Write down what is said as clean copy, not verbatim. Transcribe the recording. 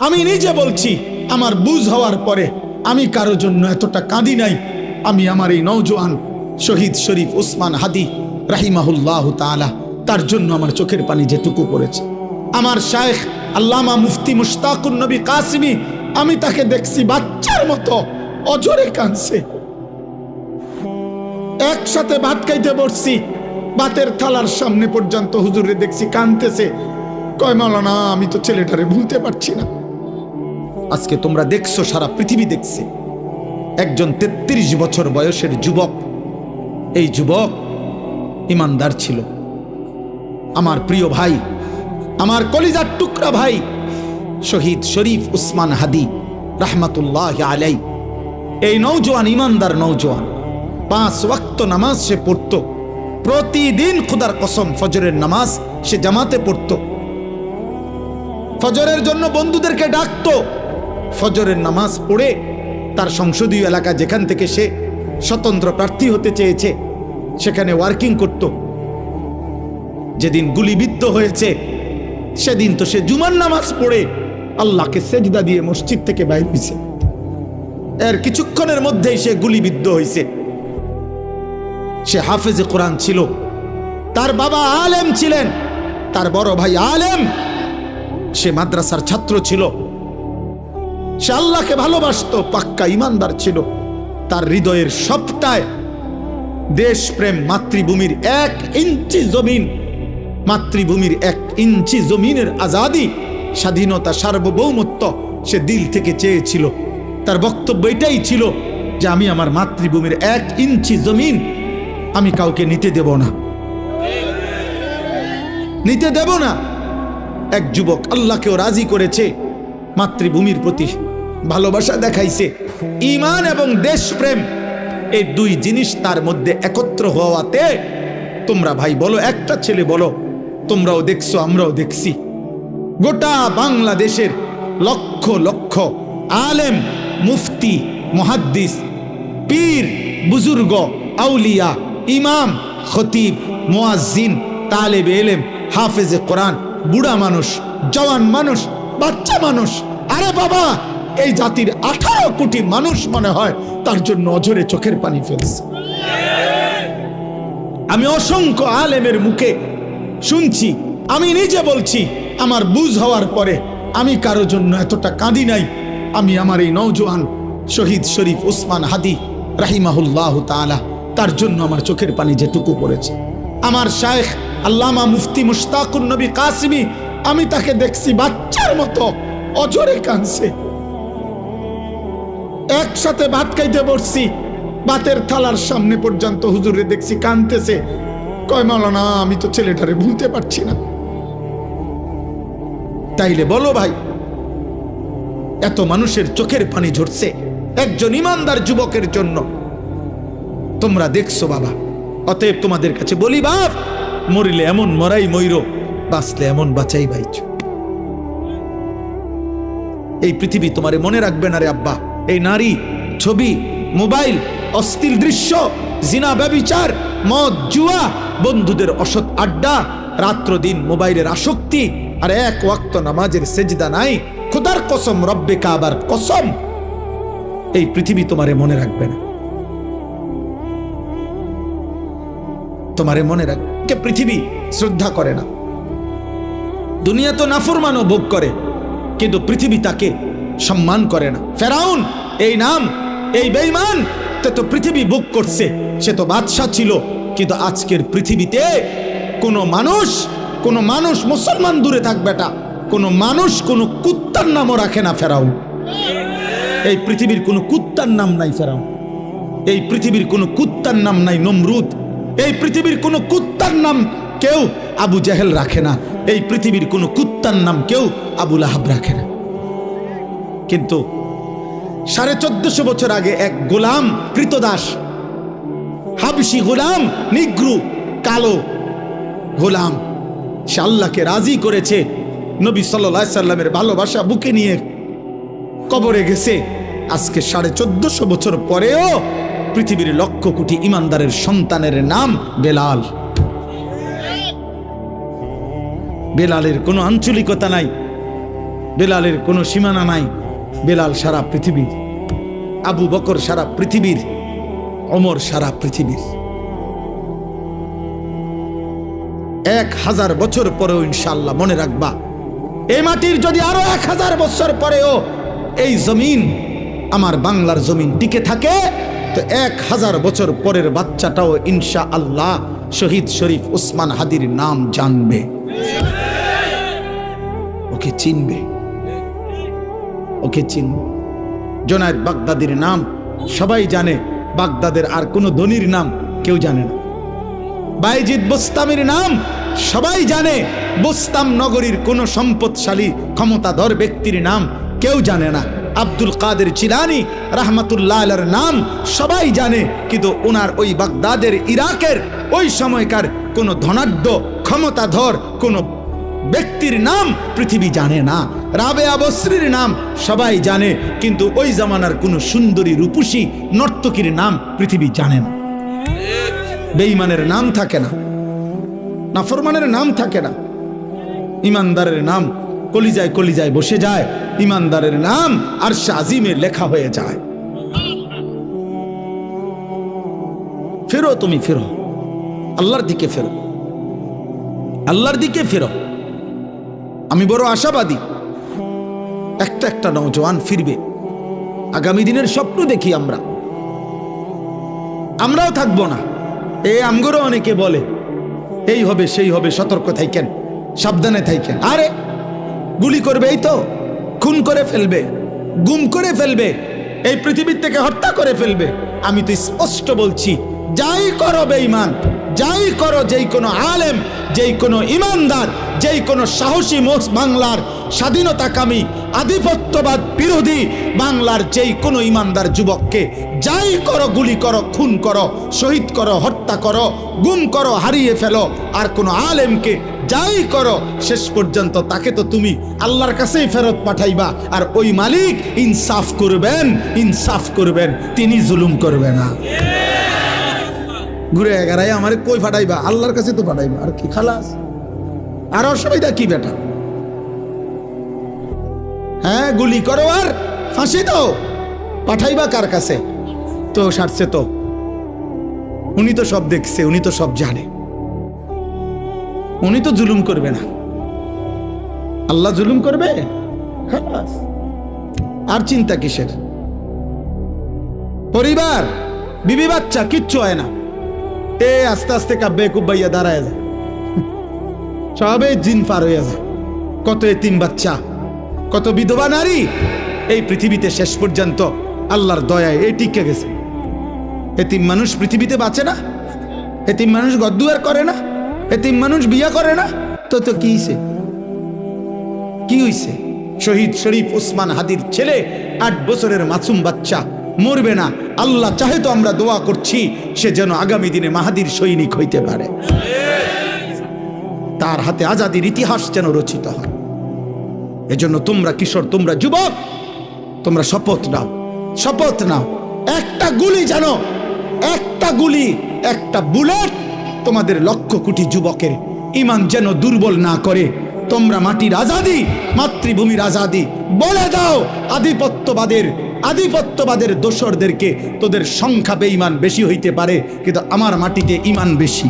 আমি নিজে বলছি, আমার বুঝ হওয়ার পরে আমি কারো জন্য এতটা কাঁদি নাই। আমি আমার এই নওজোয়ান শহীদ শরীফ উসমান হাদি রাহিমাহুল্লাহ তাআলা, তার জন্য আমার চোখের পানি যেটুকু পড়েছে। আমার শায়েখ আল্লামা মুফতি মুশতাকুন নবী কাসিমি, আমি তাকে দেখছি বাচ্চার মতো অজরে কাঁদছে। একসাথে ভাত খাইতে বসছি, ভাতের থালার সামনে পর্যন্ত হুজুরে দেখছি কাঁদতেছে। কয় মাওলানা, আমি তো ছেলেটারে ভুলতে পারছি না। আজকে তোমরা দেখছো, সারা পৃথিবী দেখছে, একজন 33 বছর বয়সের যুবক। এই যুবক ইমানদার ছিল। আমার প্রিয় ভাই, আমার কলিজার টুকরা ভাই শহীদ শরীফ উসমান হাদি রাহমাতুল্লাহ আলাই, এই নওজোয়ান ইমানদার নওজোয়ান 5 ওয়াক্ত নামাজ সে পড়তো প্রতিদিন। খুদার কসম, ফজরের নামাজ সে জামাতে পড়তো। ফজরের জন্য বন্ধুদেরকে ডাকতো। ফজরের নামাজ পড়ে তার সংসদীয় এলাকা, যেখান থেকে সে স্বতন্ত্র প্রার্থী হতে চেয়েছে, সেখানে ওয়ার্কিং করত। যেদিন গুলিবিদ্ধ হয়েছে সেদিন তো সে জুমার নামাজ পড়ে আল্লাহকে সেজদা দিয়ে মসজিদ থেকে বাইর হয়েছে। এর কিছুক্ষণের মধ্যেই সে গুলিবিদ্ধ হয়েছে। সে হাফেজে কোরআন ছিল, তার বাবা আলেম ছিলেন, তার বড় ভাই আলেম, সে মাদ্রাসার ছাত্র ছিল, সে আল্লাহকে ভালোবাসতো, পাক্কা ইমানদার ছিল। তার হৃদয়ের সবটায় দেশপ্রেম, মাতৃভূমির 1 ইঞ্চি জমিন, মাতৃভূমির 1 ইঞ্চি জমিনের আজাদি, স্বাধীনতা, সার্বভৌমত্ব সে দিল থেকে চেয়েছিল। তার বক্তব্য এটাই ছিল যে আমি আমার মাতৃভূমির 1 ইঞ্চি জমিন আমি কাউকে নিতে দেব না, নিতে দেব না। এক যুবক আল্লাহকেও রাজি করেছে, মাতৃভূমির প্রতি ভালোবাসা দেখাইছে। ঈমান এবং দেশপ্রেম, এই 2 জিনিস তার মধ্যে একত্র হওয়াতে, তোমরা ভাই বলো, একটা ছেলে বলো, তোমরাও দেখছো, আমরাও দেখছি, গোটা বাংলাদেশের লক্ষ লক্ষ আলেম, মুফতি, মুহাদ্দিস, পীর, বুজুর্গ, আউলিয়া, ইমাম, খতিব, মুয়াজ্জিন, তালেবে ইলম, হাফেজে কোরআন, বুড়া মানুষ, জওয়ান মানুষ, বাচ্চা মানুষ, আরে বাবা, এই জাতির 18 কোটি মানুষ মনে হয় তার জন্য অঝরে চোখের পানি ফেলছে। আমি অসংখ্য আলেমের মুখে শুনছি, আমি নিজে বলছি, আমার বুঝ হওয়ার পরে আমি কারো জন্য এতটা কাঁদি নাই। আমি আমার এই নওজোয়ান শহীদ শরীফ উসমান হাদি রাহিমাহুল্লাহ তাআলা, তার জন্য আমার চোখের পানি যেটুকু পড়েছে। আমার শায়েখ আল্লামা মুফতি মুশতাকুন নবী কাসিমি, আমি তাকে দেখছি বাচ্চার মতো অজরে কাঁদছে। একসাথে ভাত খাইতে বসছি, ভাতের থালার সামনে পর্যন্ত হুজুরে দেখছি কাঁদতেছে। কয় মাওলানা, আমি তো ছেলেটারে ভুলতে পারছি না। তাইলে বলো ভাই, এত মানুষের চোখের পানি ঝরছে একজন ইমানদার যুবকের জন্য, তোমরা দেখছো বাবা। অতএব তোমাদের কাছে বলি, বাপ, মরিলে এমন মরাই মইরো, বাঁচলে এমন বাঁচাই বাইছ। এই পৃথিবী তোমারে মনে রাখবে না রে আব্বা। এই নারী, ছবি, মোবাইল, অশ্লীল দৃশ্য, জিনা, ব্যভিচার, মদ, জুয়া, বন্ধুদের অসৎ আড্ডা, রাত্র দিন মোবাইলের আসক্তি, আর 1 ওয়াক্ত নামাজের সেজদা নাই। খোদার কসম, রব্বে কাবার কসম, এই পৃথিবী তোমারে মনে রাখবে না। তোমারে মনে রাখবে, পৃথিবী শ্রদ্ধা করে না। দুনিয়া তো নাফরমানও ভোগ করে, কিন্তু পৃথিবী তাকে সম্মান করে না। ফেরাউন, এই নাম, এই বেঈমান, তো পৃথিবী ভোগ করছে। সে তো বাদশা ছিল, কিন্তু আজকের পৃথিবীতে কোনো মানুষ মুসলমান দূরে থাক বেটা, কোনো মানুষ কোনো কুত্তার নামও রাখে না ফেরাউন। এই পৃথিবীর কোনো কুত্তার নাম নাই ফেরাউন। এই পৃথিবীর কোনো কুত্তার নাম নাই নমরুদ। এই পৃথিবীর কোনো কুত্তার নাম কেউ আবু জাহেল রাখে না। এই পৃথিবীর কোনো কুত্তার নাম কেউ আবু লাহাব রাখে না। কিন্তু 1450 বছর আগে এক গোলাম, কৃতদাস, হাবশি গোলাম, নিগ্রু, কালো গোলাম, সে আল্লাহকে রাজি করেছে। নবী সাল্লাল্লাহু আলাইহি সাল্লামের ভালোবাসা বুকে নিয়ে কবরে গেছে। আজকে 1450 বছর পরেও পৃথিবীর লক্ষ কোটি ইমানদারের সন্তানের নাম বেলাল। বেলালের কোনো আঞ্চলিকতা নাই, বেলালের কোনো সীমানা নাই। বেলাল সারা পৃথিবীর, আবু বকর সারা পৃথিবীর, ওমর সারা পৃথিবীর। 1000 বছর পরেও ইনশাআল্লাহ মনে রাখবা, এই মাটির যদি আরো 1000 বছর পরেও এই জমিন, আমার বাংলার জমিন টিকে থাকে, তো 1000 বছর পরের বাচ্চাটাও ইনশাআল্লাহ শহীদ শরীফ ওসমান হাদির নাম জানবে, ওকে চিনবে, ওকে চিনবে। জুনায়েদ বাগদাদির নাম সবাই জানে, বাগদাদের আর কোনো ধনীর নাম কেউ জানে না। বাইজিদ বোস্তামির নাম সবাই জানে, বোস্তাম নগরীর কোন সম্পদশালী ক্ষমতাধর ব্যক্তির নাম কেউ জানে না। আব্দুল কাদের জিলানী রাহমাতুল্লাহ আলাইহির নাম সবাই জানে, কিন্তু ওনার ওই বাগদাদের, ইরাকের ওই সময়কার কোন ধনাঢ্য ক্ষমতাধর কোন ব্যক্তির নাম পৃথিবী জানে না। রাবেয়া বসরির নাম সবাই জানে, কিন্তু ওই জামানার কোন সুন্দরী রূপসী নর্তকীর নাম পৃথিবী জানে না। বেঈমানের নাম থাকে না, নাফরমানের নাম থাকে না, ইমানদারের নাম কলিজায় কলিজায় বসে যায়, ইমানদারের নাম আরশে আজিমে লেখা হয়ে যায়। ফেরো, তুমি ফেরো, আল্লাহর দিকে ফেরো, আল্লাহর দিকে ফেরো। আমি বড় আশাবাদী, একটা একটা নওজোয়ান ফিরবে। আগামী দিনের স্বপ্ন দেখি আমরাও থাকবো না। এই আমগরও অনেকে বলে এই হবে সেই হবে, সতর্ক থাকেন, সাবধানে থাকেন। আরে গুলি করবে, এই তো খুন করে ফেলবে, গুম করে ফেলবে, এই পৃথিবীর থেকে হত্যা করে ফেলবে। আমি তো স্পষ্ট বলছি, যাই করো বেঈমান, যাই করো, যেই কোনো আলেম, যেই কোনো ইমানদার, যেই কোনো সাহসী বাংলার স্বাধীনতাকামী আধিপত্যবাদ বিরোধী বাংলার যেই কোনো ইমানদার যুবককে যাই করো, গুলি করো, খুন করো, শহীদ করো, হত্যা করো, গুম করো, হারিয়ে ফেলো, আর কোনো আলেমকে যাই করো, শেষ পর্যন্ত তাকে তো তুমি আল্লাহর কাছেই ফেরত পাঠাইবা। আর ওই মালিক ইনসাফ করবেন, ইনসাফ করবেন, তিনি জুলুম করবে না। ঘুরে এগারাই আমারে কই ফাটাইবা? আল্লাহর কাছে তো ফাটাইবা, আর কি খালাস, আর অসুবিধা কি বেটা? হ্যাঁ, গুলি করো আর ফাঁসি দাও, পাঠাইবা কার কাছে? তো সারছে তো, উনি তো সব দেখছে, উনি তো সব জানে, উনি তো জুলুম করবে না। আল্লাহ জুলুম করবে? খালাস, আর চিন্তা কিসের? পরিবার, বিবি বাচ্চা কিচ্ছু হয় না, এ আস্তে আস্তে কাব্যে কুব্বাইয়া দাঁড়ায় যায়, সবে জিন পার হইয়া যায়। কত এতিম বাচ্চা, কত বিধবা নারী এই পৃথিবীতে শেষ পর্যন্ত আল্লাহর দয়ায় এই টিকে গেছে। এতিম মানুষ পৃথিবীতে বাঁচে না, এতিম মানুষ গদ্দুয়ার করে না, এতিম মানুষ বিয়া করে না, তো তো কি হইছে? কি হইছে? শহীদ শরীফ ওসমান হাদির ছেলে 8 বছরের মাসুম বাচ্চা মরবে না। আল্লাহ চাহে তো আমরা দোয়া করছি সে যেন আগামী দিনে মাহাদির সৈনিক হইতে পারে, তার হাতে আজাদির ইতিহাস যেন রচিত হয়। এজন্য তোমরা কিশোর, তোমরা যুবক, তোমরা শপথ নাও, শপথ নাও, একটা গুলি যেন, একটা গুলি, একটা বুলেট তোমাদের লক্ষ কোটি যুবকের ঈমান যেন দুর্বল না করে। তোমরা মাটির আজাদি, মাতৃভূমির আজাদি বলে দাও। আধিপত্যবাদের দোসরদেরকে, তোদের সংখ্যা বেঈমান বেশি হইতে পারে, কিন্তু আমার মাটিতে ঈমান বেশি।